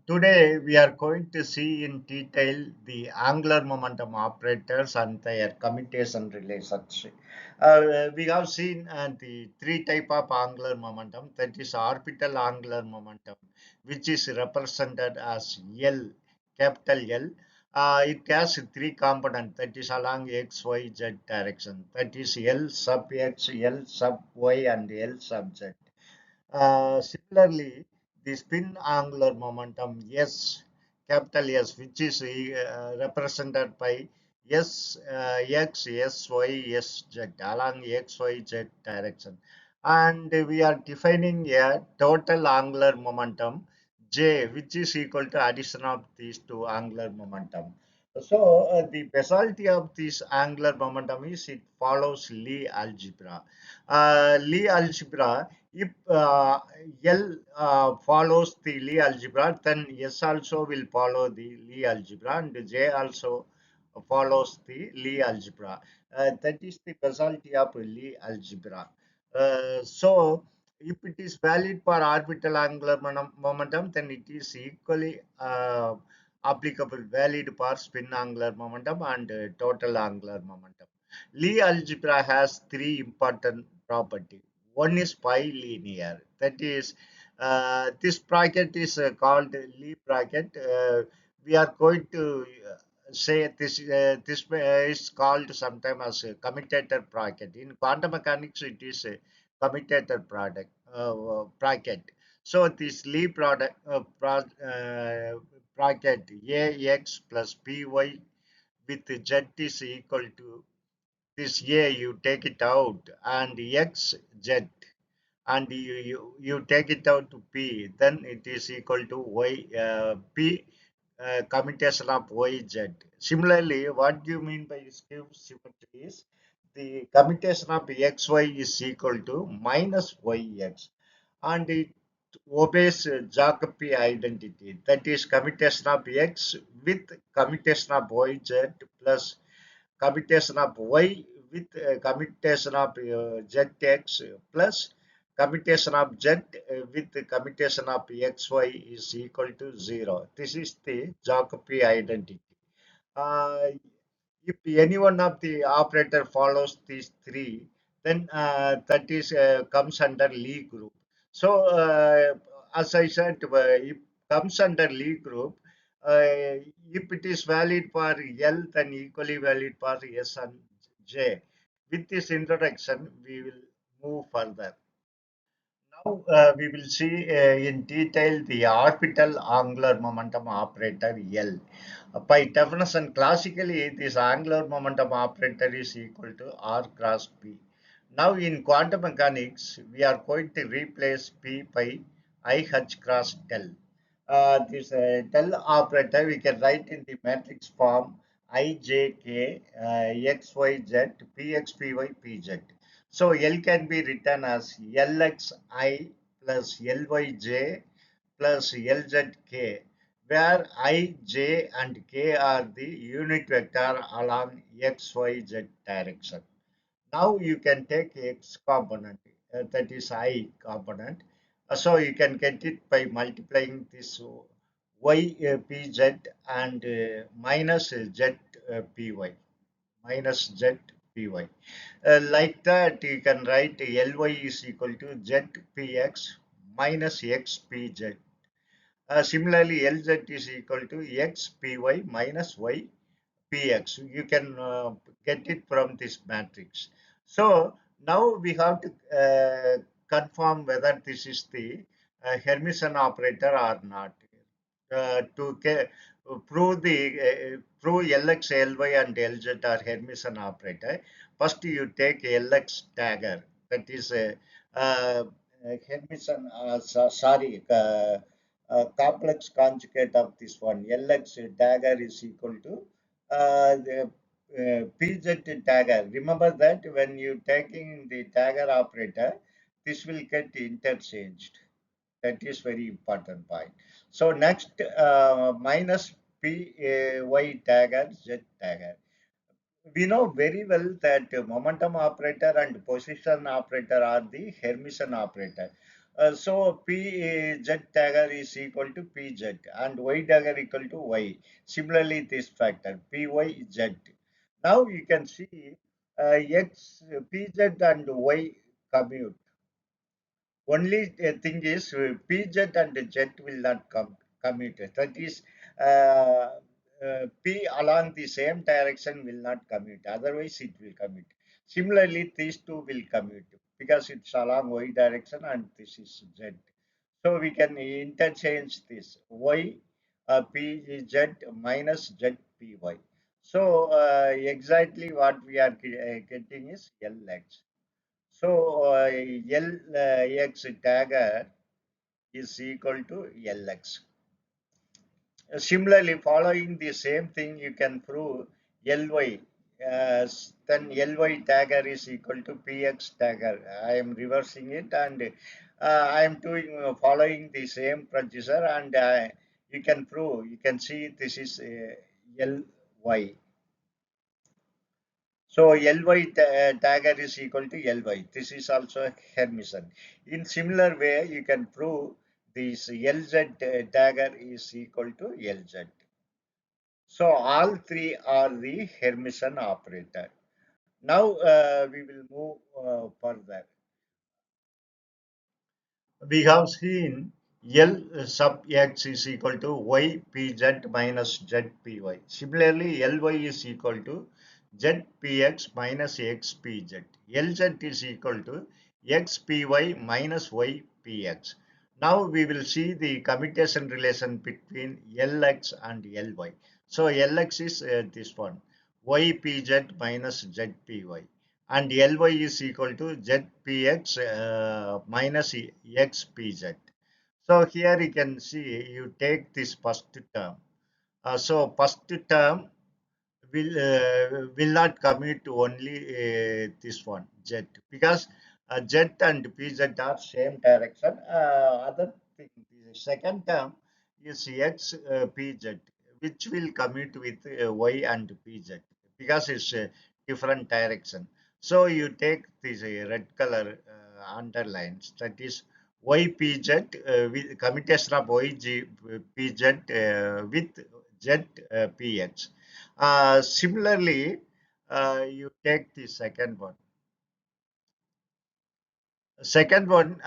Today we are going to see in detail the angular momentum operators and their commutation relationship. We have seen the three type of angular momentum, that is orbital angular momentum, which is represented as L, capital L. It has three components, that is along x, y, z direction, that is L sub x, L sub y and L sub z. Similarly, the spin angular momentum S, capital S, which is represented by S, X, S, Y, S, Z, along X, Y, Z direction. And we are defining a total angular momentum J, which is equal to addition of these two angular momentum. So the specialty of this angular momentum is it follows Lie algebra. Lie algebra, if L follows the Lie algebra, then S also will follow the Lie algebra, and J also follows the Lie algebra. That is the specialty of Lie algebra. So, if it is valid for orbital angular momentum, then it is equally applicable, valid for spin angular momentum and total angular momentum. Lie algebra has three important properties. One is bilinear, that is, this bracket is called Lie bracket. We are going to say this is called sometimes as a commutator bracket. In quantum mechanics, it is a commutator bracket. So this Lie bracket ax plus by with z is equal to this a, you take it out, and x z, and you take it out to p, then it is equal to y p commutation of yz. Similarly, what do you mean by skew symmetry is the commutation of xy is equal to minus yx, and it obeys Jacobi identity, that is commutation of x with commutation of yz plus commutation of y with commutation of zx plus commutation of z with commutation of xy is equal to 0. This is the Jacobi identity. Uh, if any one of the operator follows these three, then that is comes under Lie group. So, as I said, it comes under Lie group. If it is valid for L, then equally valid for S and J. With this introduction, we will move further. Now we will see in detail the orbital angular momentum operator L. By definition, classically, this angular momentum operator is equal to R cross P. Now in quantum mechanics, we are going to replace P by iℏ cross del. This del operator we can write in the matrix form ijk xyz px py pz. So L can be written as Lxi plus Lyj plus Lzk, where I, J and K are the unit vector along XYZ direction. Now you can take X component, that is I component. So you can get it by multiplying this Y pz and minus Z py, minus Z py. Like that, you can write Ly is equal to Zpx minus Xpz. Similarly, Lz is equal to Xpy minus Ypx. You can get it from this matrix. So now we have to confirm whether this is the Hermitian operator or not. To prove the prove Lx, Ly, and Lz are Hermitian operator, first you take Lx dagger. That is a Hermitian. Sorry. Complex conjugate of this one. Lx dagger is equal to the pz dagger. Remember that when you taking the dagger operator, this will get interchanged. That is very important point. So next, minus P Y dagger Z dagger. We know very well that momentum operator and position operator are the Hermitian operator. So P z dagger is equal to Pz and y dagger equal to y. Similarly, this factor Py z. Now you can see x Pz and y commute. Only thing is Pz and Z will not commute. That is, P along the same direction will not commute. Otherwise, it will commute. Similarly, these two will commute because it's along y direction and this is Z. So we can interchange this y Pz minus Zpy. So exactly what we are getting is Lx. So Lx dagger is equal to Lx. Similarly, following the same thing, you can prove Ly. Then Ly dagger is equal to Px dagger. I am reversing it and I am doing following the same procedure and you can prove. You can see this is Ly. So Ly dagger is equal to Ly. This is also a Hermitian. In similar way, you can prove this Lz dagger is equal to Lz. So all three are the Hermitian operator. Now we will move further. We have seen L sub x is equal to y pz minus z py. Similarly, Ly is equal to z px minus x pz. Lz is equal to x py minus y px. Now we will see the commutation relation between Lx and Ly. So Lx is this one, y pz minus z py and Ly is equal to Zpx minus Xpz. So here you can see you take this first term. So first term will not commute to only this one Z because Z and Pz are same direction. Other thing, the second term is X Pz, which will commute with Y and Pz because it's a different direction. So you take this red color underlines, that is YPZ with commutation of YG with ZPX. Similarly, you take the second one. Second one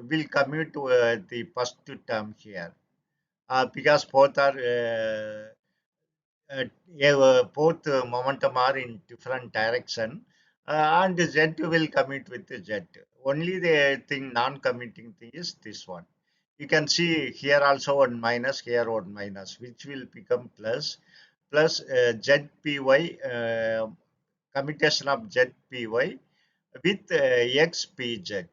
will commute to the first term here because both are both momentum are in different direction and Z will commit with the Z. Only the thing non-committing thing is this one. You can see here also one minus, here one minus, which will become plus ZPY commutation of ZPY with XPZ.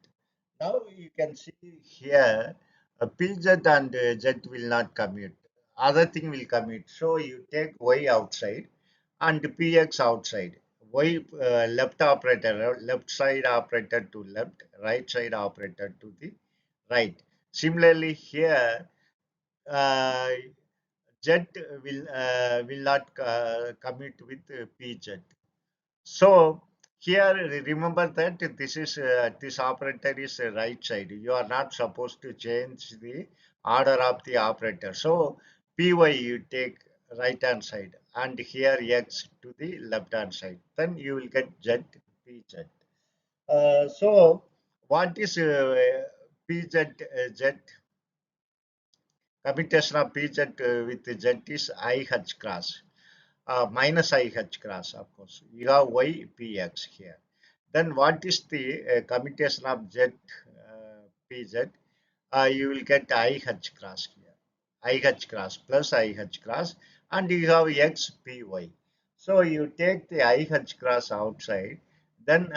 Now you can see here PZ and Z will not commute. Other thing will commute. So you take Y outside and PX outside. Y left operator, left side operator to left, right side operator to the right. Similarly here uh, Z will not commute with PZ. So here remember that this operator is right side. You are not supposed to change the order of the operator. So Py you take right hand side and here X to the left hand side. Then you will get Z Pz. So what is Pz Z? Commutation of Pz with Z is iℏ cross. Minus iℏ cross, of course. You have y px here. Then what is the commutation of z pz? You will get iℏ cross here. iℏ cross plus iℏ cross, and you have x py. So you take the iℏ cross outside, then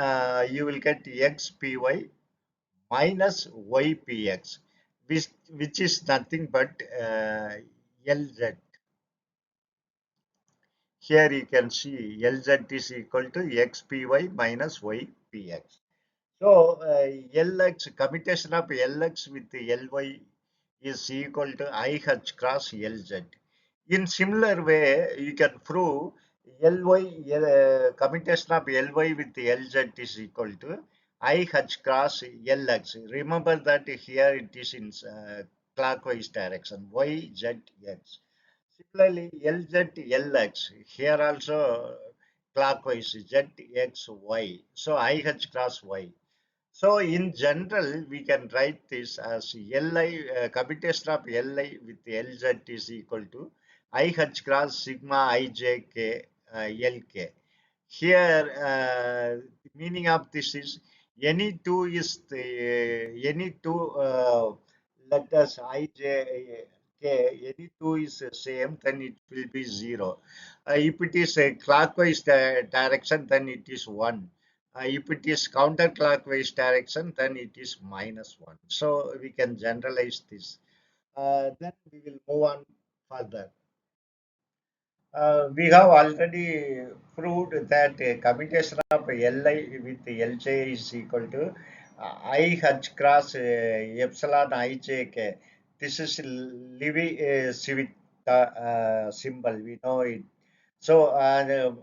you will get x py minus y px, which is nothing but Lz. Here you can see Lz is equal to xpy minus ypx. So Lx, commutation of Lx with Ly is equal to iℏ cross Lz. In similar way, you can prove Ly, commutation of Ly with Lz is equal to iℏ cross Lx. Remember that here it is in clockwise direction, y, z, x. Similarly, Lz, Lx, here also clockwise, z, x, y. So iℏ cross y. So in general, we can write this as Li, commutation of Li with Lz is equal to iℏ cross sigma ijk Lk. Here, the meaning of this is any two is any two letters I, J, K, any two is the same, then it will be 0. If it is a clockwise direction, then it is 1. If it is counterclockwise direction, then it is -1. So we can generalize this. Then we will move on further. We have already proved that a commutation of Li with Lj is equal to iℏ cross epsilon ijk. This is Levi-Civita symbol. We know it. So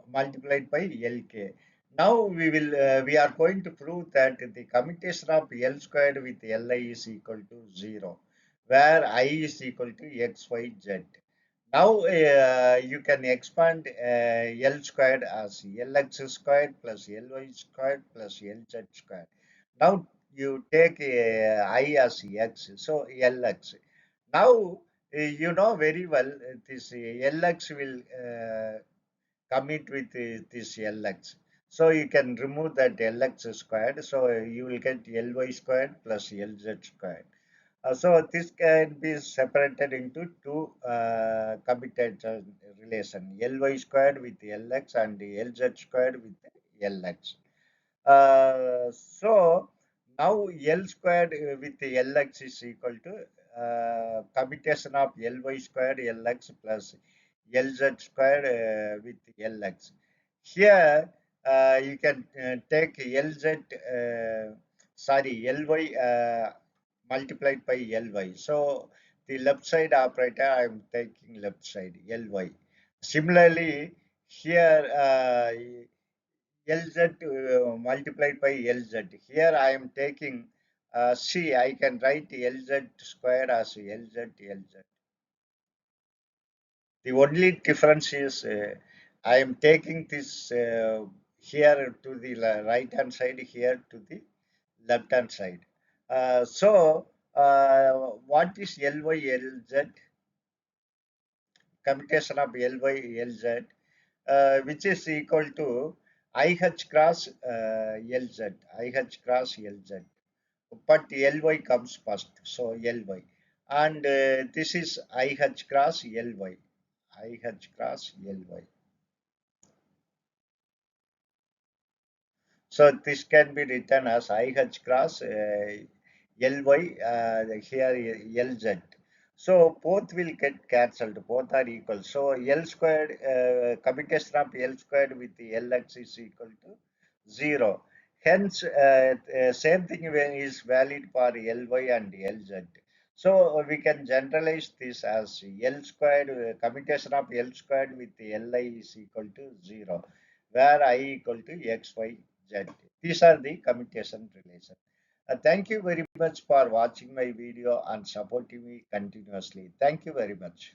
multiplied by Lk. Now we are going to prove that the commutation of L squared with Li is equal to 0, where I is equal to x, y, z. Now you can expand L squared as Lx squared plus Ly squared plus Lz squared. Now you take I as x, so Lx. Now you know very well this Lx will commit with this Lx. So you can remove that Lx squared. So you will get Ly squared plus Lz squared. So this can be separated into two commutation relation, Ly squared with Lx and Lz squared with Lx. So now L squared with Lx is equal to commutation of Ly squared Lx plus Lz squared with Lx. Here you can take Lz, Ly multiplied by Ly. So the left side operator I am taking left side Ly. Similarly, here Lz multiplied by Lz. Here I am taking C. I can write Lz squared as Lz. The only difference is I am taking this here to the right hand side, here to the left hand side. What is Ly-Lz? Commutation of Ly-Lz, which is equal to iℏ cross Lz, iℏ cross Lz. But Ly comes first, so Ly. And this is iℏ cross Ly, iℏ cross Ly. So this can be written as iℏ cross Ly, here Lz. So both will get cancelled, both are equal. So L squared, commutation of L squared with the Lx is equal to 0. Hence, same thing is valid for Ly and Lz. So we can generalize this as L squared, commutation of L squared with Li is equal to 0, where I equal to x, y, z. These are the commutation relations. Thank you very much for watching my video and supporting me continuously. Thank you very much.